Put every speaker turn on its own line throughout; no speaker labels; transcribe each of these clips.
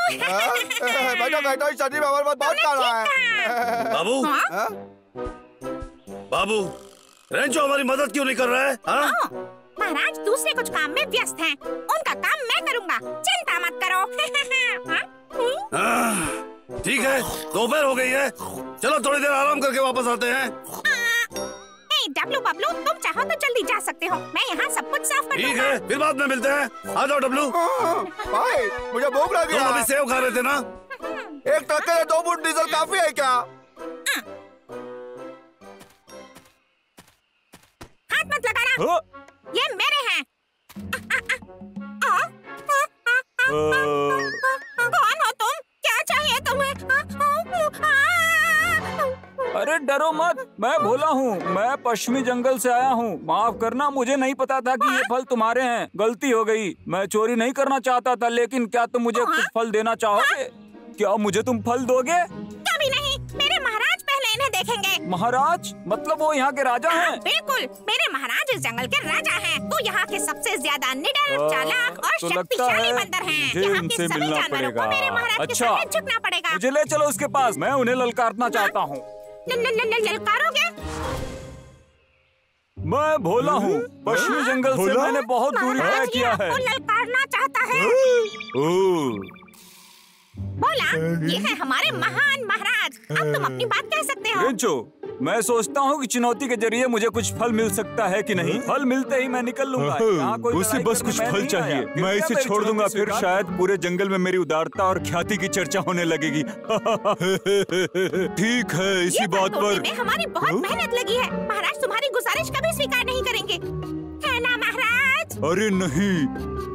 मैं तो कहता हूँ सनी में हमारे पास बहुत काला है।
बाबू बाबू, रेंचो हमारी मदद क्यों नहीं कर रहा है?
महाराज दूसरे कुछ काम में व्यस्त हैं। उनका काम मैं करूँगा, चिंता मत करो।
ठीक है, दोपहर हो गई है, चलो थोड़ी देर आराम करके वापस आते हैं।
डब्लू बबलू, तुम चाहो तो जल्दी जा सकते हो, मैं यहाँ सब कुछ साफ कर दूंगा।
ठीक है, फिर बाद में मिलते हैं। आ जाओ डब्लू।
भाई मुझे भूख लगी है।
तुम अभी सेव खा रहे थे ना?
एक ट्रक के लिए 2 फुट डीजल काफी है क्या?
हाथ मत लगाना, ये मेरे हैं। कौन हो तुम? क्या चाहिए तुम्हें?
अरे डरो मत, मैं भोला हूँ, मैं पश्चिमी जंगल से आया हूँ। माफ करना, मुझे नहीं पता था कि ये फल तुम्हारे हैं, गलती हो गई। मैं चोरी नहीं करना चाहता था, लेकिन क्या तुम मुझे कुछ फल देना चाहोगे? क्या मुझे तुम फल दोगे?
कभी नहीं, मेरे महाराज पहले इन्हें देखेंगे।
महाराज मतलब वो यहाँ के राजा हैं?
बिल्कुल, मेरे महाराज इस जंगल के राजा हैं। वो यहाँ के सबसे ज्यादा निडर, चालाक और शक्तिशाली बंदर हैं। यहाँ के सभी जानवरों को मेरे महाराज के सामने झुकना पड़ेगा।
मुझे ले चलो उसके पास, मैं उन्हें ललकारना चाहता हूँ।
ललकारोगे?
मैं भोला हूँ, पश्चिमी जंगल से मैंने बहुत दूरी तय किया है।
ललकारना चाहता है। बोला, ये है हमारे महान महाराज। अब तुम अपनी बात कह सकते हो।
रेंचो, मैं सोचता हूँ कि चुनौती के जरिए मुझे कुछ फल मिल सकता है कि नहीं। फल मिलते ही मैं निकल लूंगा।
उसे बस कुछ फल चाहिए, मैं इसे छोड़ दूंगा, फिर शायद पूरे जंगल में मेरी उदारता और ख्याति की चर्चा होने लगेगी। ठीक है, इसी बात पर
हमारी बहुत मेहनत लगी है। महाराज तुम्हारी गुजारिश कभी स्वीकार नहीं करेंगे, है ना महाराज?
अरे नहीं,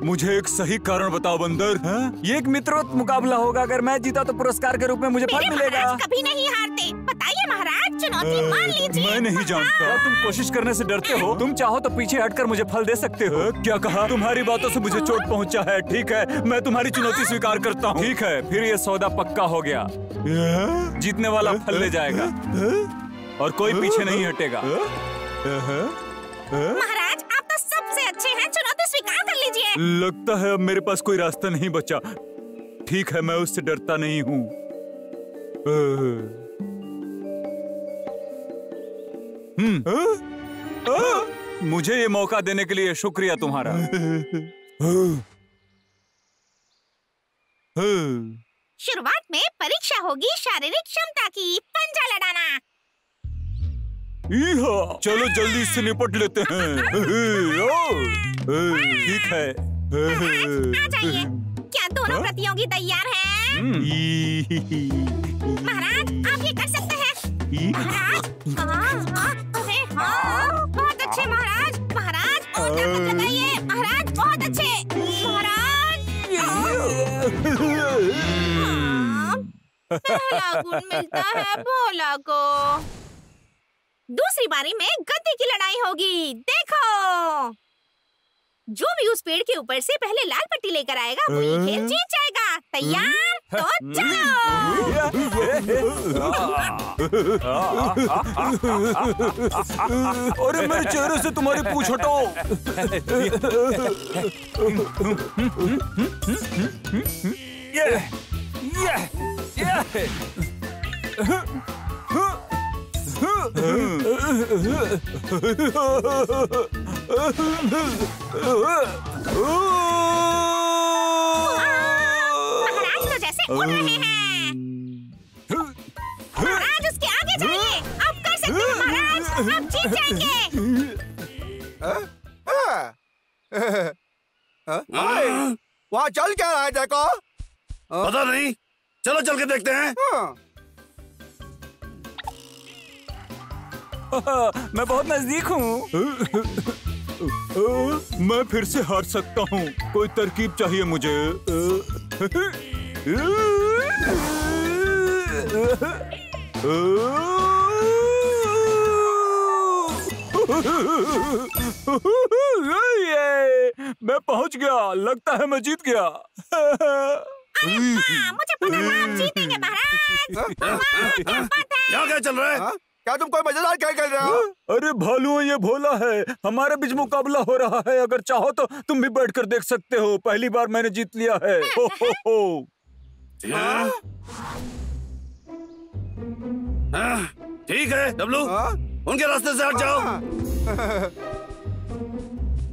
मुझे एक सही कारण बताओ बंदर।
ये एक मित्रवत मुकाबला होगा, अगर मैं जीता तो पुरस्कार के रूप में मुझे फल मिलेगा।
कभी नहीं हारते, बताइए महाराज, चुनौती मान लीजिए।
मैं नहीं जानता।
तुम कोशिश करने से डरते हो? तुम चाहो तो पीछे हटकर मुझे फल दे सकते हो।
क्या कहा? तुम्हारी बातों से मुझे चोट पहुंचा है। ठीक है, मैं तुम्हारी चुनौती स्वीकार करता हूँ।
ठीक है, फिर ये सौदा पक्का हो गया। जीतने वाला फल ले जाएगा और कोई पीछे नहीं हटेगा।
महाराज आप तो सबसे अच्छे हैं, चुनौती स्वीकार कर लीजिए।
लगता है अब मेरे पास कोई रास्ता नहीं बचा। ठीक है, मैं उससे डरता नहीं हूँ।
मुझे ये मौका देने के लिए शुक्रिया तुम्हारा।
शुरुआत में परीक्षा होगी शारीरिक क्षमता की, पंजा लड़ाना।
चलो जल्दी इससे निपट लेते हैं। ठीक है,
आ जाइए। क्या दोनों प्रतियोगी तैयार हैं? महाराज आप ये कर सकते हैं। महाराज, अरे हाँ, बहुत अच्छे महाराज। महाराज और ताकत लगाइए। महाराज बहुत अच्छे। महाराज पहला गुण मिलता है भोला को। दूसरी बारी में गद्दी की लड़ाई होगी। देखो, जो भी उस पेड़ के ऊपर से पहले लाल पट्टी लेकर आएगा वो ये खेल जीत जाएगा। तैयार? तो चलो।
अरे मेरे चेहरे से तुम्हारी पूंछ हटाओ।
महाराज तो जैसे उड़ रहे हैं। महाराज उसके आगे जाइए, आप कर सकते हैं महाराज, आप जीत जाएंगे।
वहाँ चल क्या रहा है देखो?
पता नहीं, चलो चल के देखते हैं।
मैं बहुत नजदीक हूँ।
मैं फिर से हार सकता हूँ, कोई तरकीब चाहिए मुझे। मैं पहुँच गया, लगता है मैं जीत गया।
मुझे पता था आप जीतेंगे महाराज।
यहाँ क्या चल रहा है?
क्या तुम कोई मजेदार खेल खेल रहे हो?
अरे भालू, ये भोला है, हमारे बीच मुकाबला हो रहा है। अगर चाहो तो तुम भी बैठकर देख सकते हो। पहली बार मैंने जीत लिया है। हो।
ठीक है डब्लू, उनके रास्ते से हट जाओ।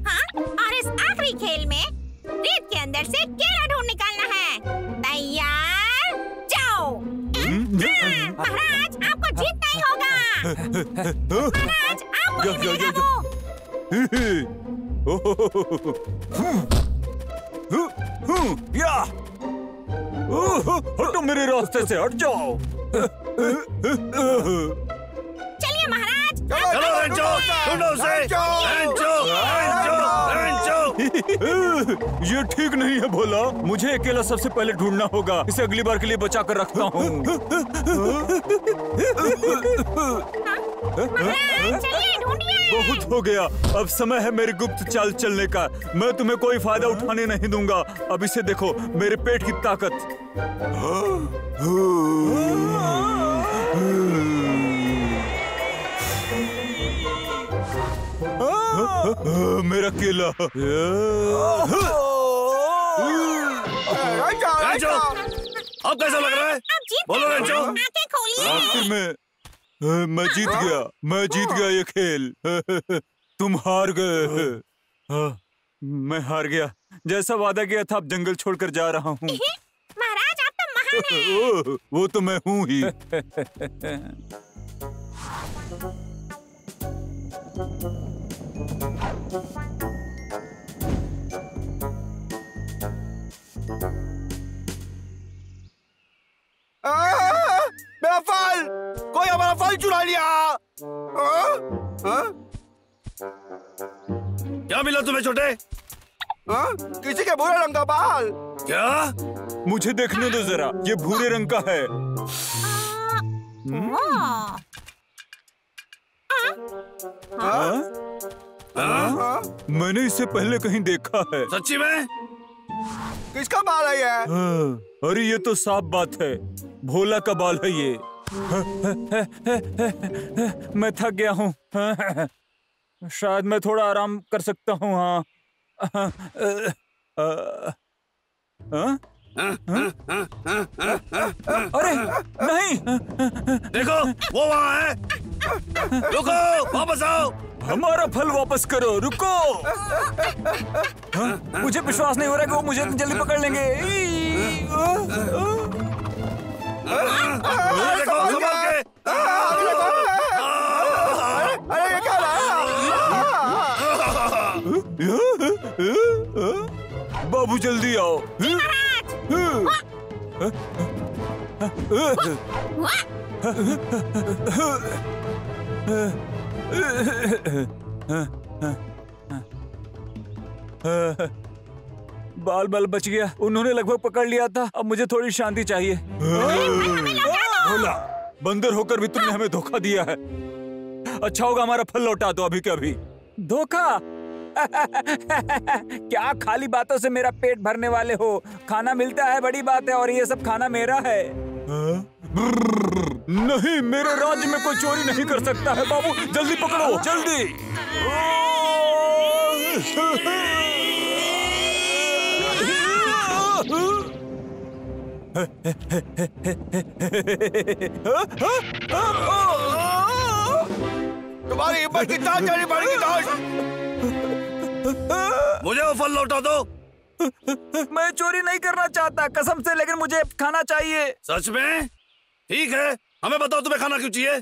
हाँ, और इस आखिरी खेल में रेत के अंदर से केला ढूंढ निकालना है। तैयार, जाओ। महाराज, आपको जीतना ही होगा। महाराज, आपको ही मिलेगा वो।
या हटो, मेरे रास्ते से हट जाओ।
चलिए महाराज,
चलो रेंचो, ढूंढो उसे। रेंचो, रेंचो, रेंचो।
ये ठीक नहीं है भोला, मुझे अकेला सबसे पहले ढूंढना होगा। इसे अगली बार के लिए बचा कर रखता हूँ।
चलिए ढूंढिए।
बहुत हो गया, अब समय है मेरी गुप्त चाल चलने का। मैं तुम्हें कोई फायदा उठाने नहीं दूंगा। अब इसे देखो, मेरे पेट की ताकत। मेरा केला।
रेंचो, अब कैसा लग रहा है?
आप जीत
बोलो
गए।
रेंचो।
आंखें खोलिए।
आखिर में मैं जीत गया। मैं जीत गया ये खेल। तुम हार गए। मैं हार गया। जैसा वादा किया था, अब जंगल छोड़कर जा रहा हूँ।
महाराज, आप तो महान हैं।
वो तो मैं हूँ ही।
मेरा फल, कोई हमारा फल चुरा लिया।
क्या मिला तुम्हें छोटे?
किसी के भूरे रंग का बाल।
क्या?
मुझे देखने दो जरा, ये भूरे रंग का है। मैंने इसे पहले कहीं देखा है।
सच्ची में?
किसका बाल है ये?
अरे ये तो साफ बात है, भोला का बाल है ये। मैं थक गया हूँ। शायद मैं थोड़ा आराम कर सकता हूँ। हाँ। अरे नहीं,
देखो वो वहाँ है। रुको, वापस आओ।
हमारा फल वापस करो। रुको। मुझे विश्वास नहीं हो रहा कि वो मुझे जल्दी पकड़ लेंगे।
देखो संभाल के।
अरे ये क्या रहा?
बाबू जल्दी आओ। बाल बाल बच गया। उन्होंने लगभग पकड़ लिया था। अब मुझे थोड़ी शांति चाहिए। भोला, बंदर होकर भी तुमने हमें धोखा दिया है। अच्छा होगा हमारा फल लौटा दो अभी के अभी। धोखा? क्या खाली बातों से मेरा पेट भरने वाले हो? खाना मिलता है बड़ी बात है, और ये सब खाना मेरा है। नहीं, मेरे राज्य में कोई चोरी नहीं कर सकता है। बाबू जल्दी पकड़ो, जल्दी।
तुम्हारी हिम्मत की ताकत चढ़ी पड़ेगी दोस्त।
मुझे वो फल लौटा दो।
मैं चोरी नहीं करना चाहता कसम से, लेकिन मुझे खाना चाहिए।
सच में? ठीक है, हमें बताओ तुम्हें खाना क्यों चाहिए?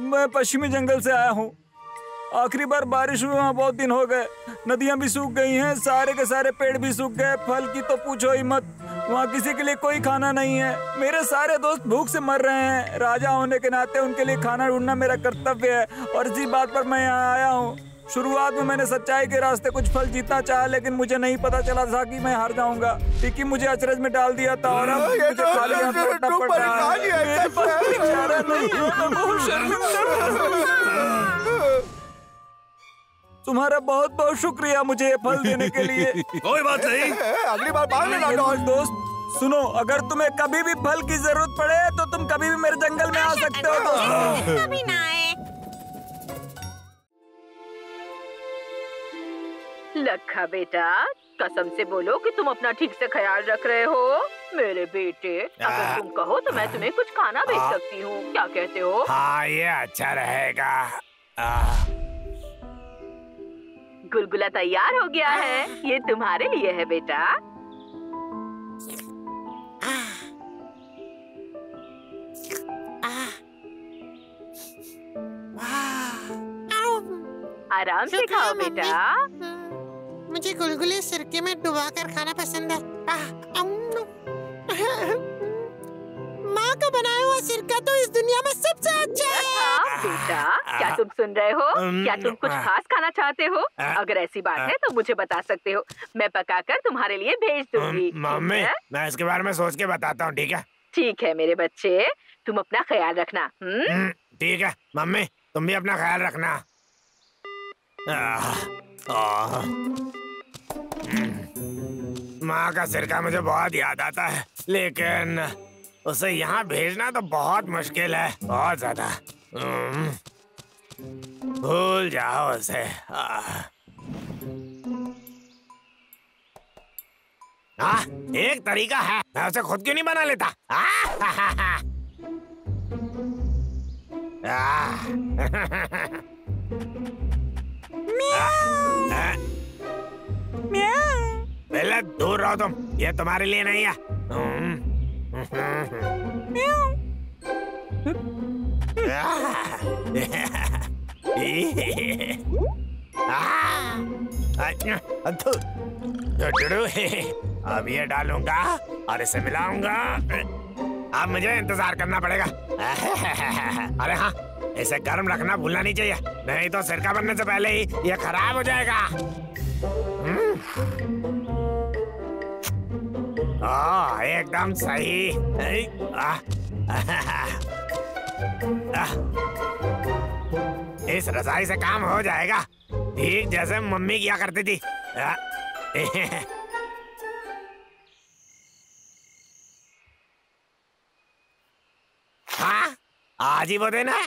मैं पश्चिमी जंगल से आया हूँ। आखिरी बार बारिश हुई वहाँ बहुत दिन हो गए। नदियाँ भी सूख गई हैं, सारे के सारे पेड़ भी सूख गए। फल की तो पूछो ही मत। वहाँ किसी के लिए कोई खाना नहीं है। मेरे सारे दोस्त भूख से मर रहे हैं। राजा होने के नाते उनके लिए खाना ढूंढना मेरा कर्तव्य है, और इसी बात पर मैं यहाँ आया हूँ। शुरुआत में मैंने सच्चाई के रास्ते कुछ फल जीतना चाहा, लेकिन मुझे नहीं पता चला था कि मैं हार जाऊंगा। टिकी मुझे अचरज में डाल दिया था, और अब मुझे खाली हाथ लौटना पड़ रहा है। मेरे पास कोई चारा नहीं है, मैं बहुत शर्मिंदा हूं। तुम्हारा बहुत बहुत शुक्रिया मुझे ये फल देने के लिए।
कोई बात नहीं,
अगली बार बाल में लाओ
दोस्त। सुनो, अगर तुम्हें कभी भी फल की जरूरत पड़े तो तुम कभी भी मेरे जंगल में आ सकते हो दोस्त।
कभी ना आए।
लखा बेटा, कसम से बोलो कि तुम अपना ठीक से ख्याल रख रहे हो। मेरे बेटे, अगर तुम कहो तो मैं तुम्हें कुछ खाना भेज सकती हूँ, क्या कहते हो?
हाँ, ये अच्छा रहेगा।
गुलगुला तैयार हो गया है, ये तुम्हारे लिए है बेटा। आराम से खाओ बेटा।
मुझे गुलगुले सिरके में डुबाकर खाना पसंद है। माँ का बनाया हुआ सिरका तो इस दुनिया में सबसे अच्छा है।
हाँ बेटा, क्या तुम सुन रहे हो? क्या तुम कुछ खास खाना चाहते हो? अगर ऐसी बात है तो मुझे बता सकते हो, मैं पकाकर तुम्हारे लिए भेज दूंगी।
मम्मी, मैं इसके बारे में सोच के बताता हूँ, ठीक है?
ठीक है मेरे बच्चे, तुम अपना ख्याल रखना।
ठीक है मम्मी, तुम भी अपना ख्याल रखना। माँ का सिरका मुझे बहुत याद आता है, लेकिन उसे यहाँ भेजना तो बहुत मुश्किल है, बहुत ज्यादा। भूल जाओ उसे। एक तरीका है, मैं उसे खुद क्यों नहीं बना लेता? पहले दूर रहो तुम, ये तुम्हारे लिए नहीं है। अब ये डालूंगा और इसे मिलाऊंगा। अब मुझे इंतजार करना पड़ेगा। अरे हाँ, इसे गर्म रखना भूलना नहीं चाहिए, नहीं तो सिरका बनने से पहले ही ये खराब हो जाएगा। एकदम सही। इस रजाई से काम हो जाएगा, ठीक जैसे मम्मी किया करती थी। हाँ, आज ही वो दिन है।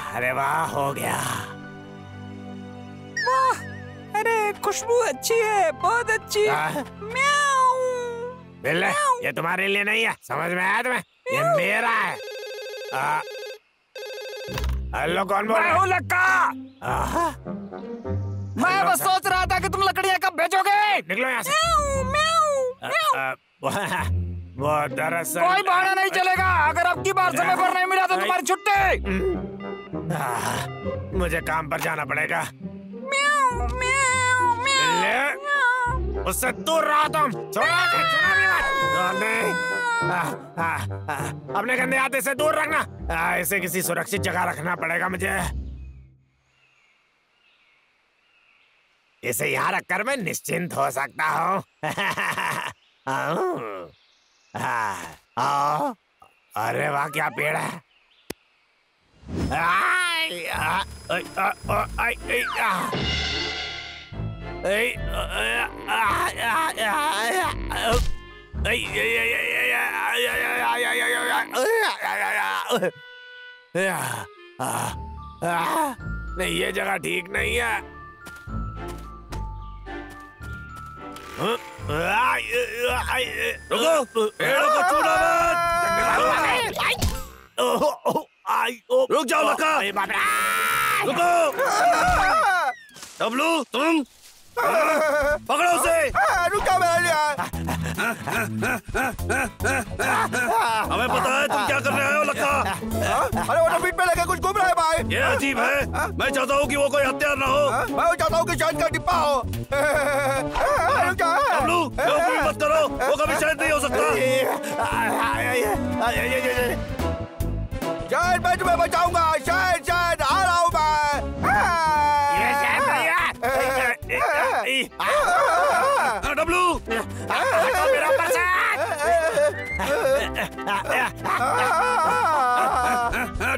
अरे वाह, हो गया।
वाह, अरे खुशबू अच्छी है, बहुत अच्छी है। म्याऊ।
बिल्ले, ये तुम्हारे लिए नहीं है, समझ में आया तुम्हें? ये मेरा है। हेलो, कौन बोल रहा है?
लक्का। मैं बस सोच रहा था कि तुम लकड़ियाँ कब भेजोगे।
निकलो यहाँ से। वो दरअसल
कोई बहाना नहीं चलेगा, अगर अब की बार समय पर नहीं मिला तो तुम्हारी छुट्टी।
मुझे काम पर जाना पड़ेगा। उससे दूर रहो तुम। अपने गंदे हाथ से दूर रखना। इसे किसी सुरक्षित जगह रखना पड़ेगा मुझे। इसे यहाँ रखकर मैं निश्चिंत हो सकता हूँ। अरे वाह, क्या पेड़ है। नहीं, ये जगह ठीक नहीं है। रुको, पेड़ों को छूना मत। रुक जाओ लक्का, रुको। डब्लू, तुम पकड़ो उसे।
रुका मेरे।
हमें पता है तुम क्या कर रहे हो लक्का।
अरे वो तो पीठ पे लगे कुछ घूम रहा है भाई।
ये अजीब है, मैं चाहता हूँ कि वो कोई हत्यार ना हो।
मैं चाहता हूँ कि शहद का डिब्बा हो।
डब्लू, मत करो, वो कभी शायद नहीं हो सकता।
शायद मैं तुम्हें बचाऊंगा, शायद आ रहा हूँ मैं।
ये शायद नहीं है। डब्लू, मेरा प्रसाद।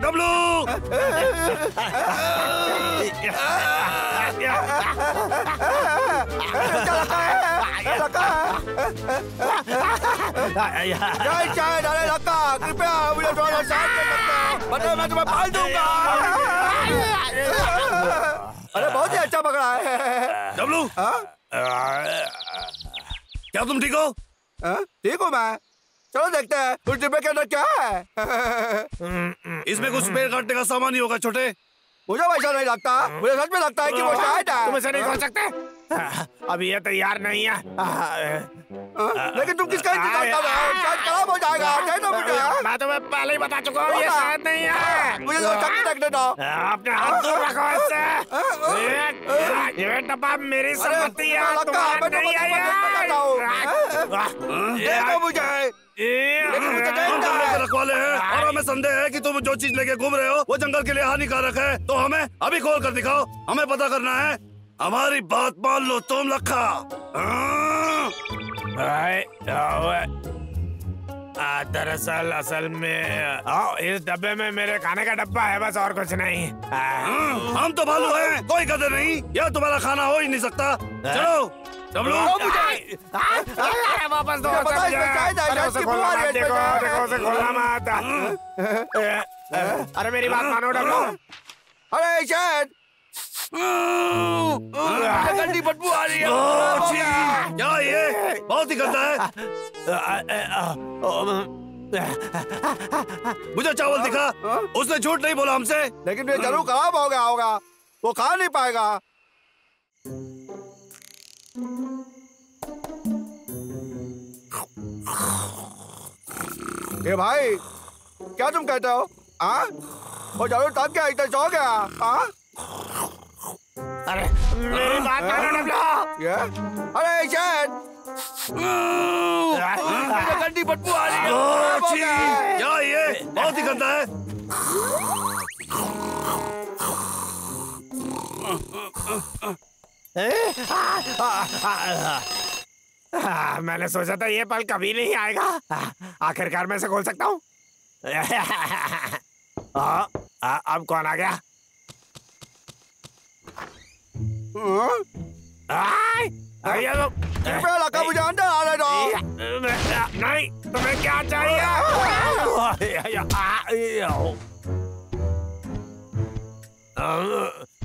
डब्लू,
नहीं शायद, अरे लक्का कृपया मुझे थोड़ा साथ दे सकते हो, वरना मैं तुम्हें पाल दूंगा। अरे बहुत ही अच्छा पकड़ा है।
डब्लू, क्या तुम ठीक हो?
ठीक हूँ मैं। चलो देखते हैं उस डिब्बे के अंदर क्या है।
इसमें कुछ पेड़ काटने का सामान ही होगा छोटे।
मुझे वैसा नहीं लगता, मुझे सच में लगता है कि वो शायद है।
तुम इसे नहीं खोल सकते? अभी ये तैयार नहीं है।
लेकिन तुम किसका इंतजार कर रहे हो? शायद खराब हो जाएगा। कहना मुझे।
मैं तुम्हें पहले ही बता चुका हूँ, ये शायद नहीं है।
मुझे तो चक्कर देखने दो।
अपने हाथ दूर रखो इससे। ये डब्बा मेरी संपत्ति है, तुम्हारा नहीं है।
देखो मुझे।
रखवाले हैं और हमें संदेह है कि तुम जो चीज लेके घूम रहे हो वो जंगल के लिए हानिकारक है, तो हमें अभी खोल कर दिखाओ। हमें पता करना है। हमारी बात मान लो तुम लखा।
दरअसल असल में इस डब्बे में मेरे खाने का डब्बा है, बस और कुछ नहीं।
हम तो भालू हैं, कोई कदर नहीं। यह तुम्हारा खाना हो ही नहीं सकता। चलो डब्लू,
वापस दो। देखो उसे खोलना मत। अरे मेरी बात मानो डब्लू।
अरे शायद गंदी बदबू आ रही है।
क्या ये बहुत ही गंदा है। मुझे चावल दिखा, उसने झूठ नहीं बोला हमसे।
लेकिन ये जरूर खराब हो गया होगा, वो खा नहीं पाएगा। ए भाई, क्या तुम कहते हो? वो जरूर थक गया, इतना सो गया।
अरे मेरी बात मानो डब्लू।
अरे शायद गंदी बदबू आ रही है।
क्या ये बहुत ही गंदा है।
मैंने सोचा था ये पल कभी नहीं आएगा। आखिरकार मैं इसे खोल सकता हूँ। अब कौन आ गया?
मुझे अंदर आने दो।
नहीं, तुम्हें क्या चाहिए?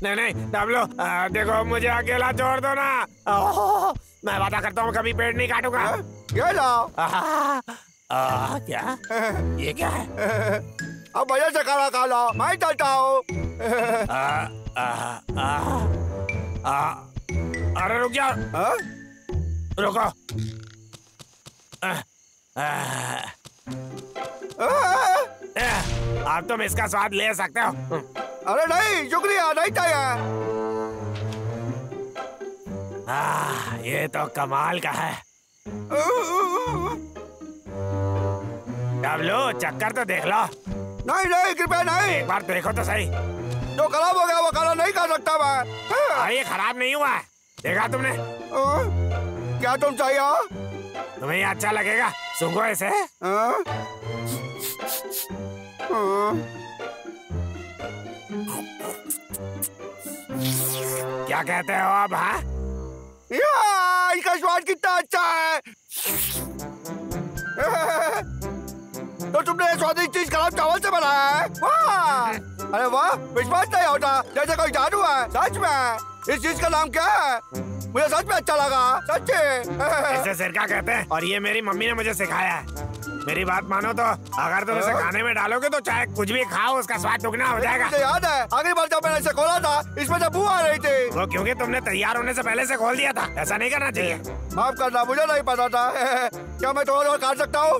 नहीं डब्लू, देखो मुझे अकेला छोड़ दो ना। मैं वादा करता हूँ कभी पेड़ नहीं काटूंगा।
ये लाओ।
क्या? ये क्या है?
अब मजे से खाना खा लो, मैं चलता हूँ।
अरे रुक जाओ। रुको। अब तुम इसका स्वाद ले सकते हो।
अरे नहीं, शुक्रिया, नहीं चाहिए।
ये तो कमाल का है। डब्लू, चक्कर तो देख लो।
नहीं कृपया नहीं।
एक बार देखो तो सही।
जो खराब हो गया वो खाना नहीं खा सकता मैं।
ये खराब नहीं हुआ है, देखा तुमने?
क्या तुम चाहिए?
तुम्हें ये अच्छा लगेगा, सूंघो इसे। क्या कहते हो अब? हाँ,
इसका स्वाद कितना अच्छा है। तो तुमने ये स्वादिष्ट चीज खराब चावल से बनाया है? वाह! अरे वाह, विश्वास नहीं होता, जैसे कोई जादू है। सच में इस चीज का नाम क्या है? मुझे सच में अच्छा लगा, सच्ची।
इसे सिरका कहते हैं और ये मेरी मम्मी ने मुझे सिखाया है। मेरी बात मानो तो अगर तुम इसे खाने में डालोगे तो चाहे कुछ भी खाओ, उसका स्वाद दुगना हो जाएगा।
मुझे याद है आखिरी बार जब मैंने इसे खोला था, इसमें से बू आ रही थी।
वो क्योंकि तुमने तैयार होने से पहले से खोल दिया था। ऐसा नहीं करना चाहिए।
माफ करना, मुझे नहीं पता था। क्या मैं थोड़ा और खा सकता हूँ?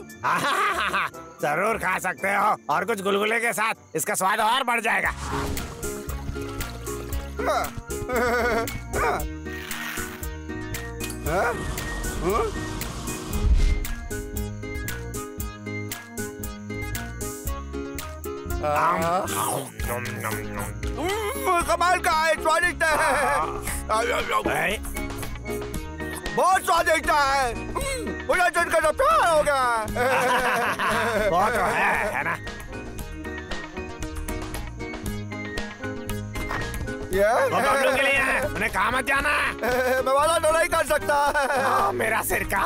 जरूर खा सकते हो, और कुछ गुलगुले के साथ इसका स्वाद और बढ़ जाएगा।
कमाल का है, स्वादिष्ट है। बहुत स्वादिष्ट है। मुझे चुनकर प्यार हो गया।
बहुत है ना? बबलू के लिए है, उन्हें कहाँ मत जाना।
मैं वाला तो नहीं कर सकता।
मेरा सिर का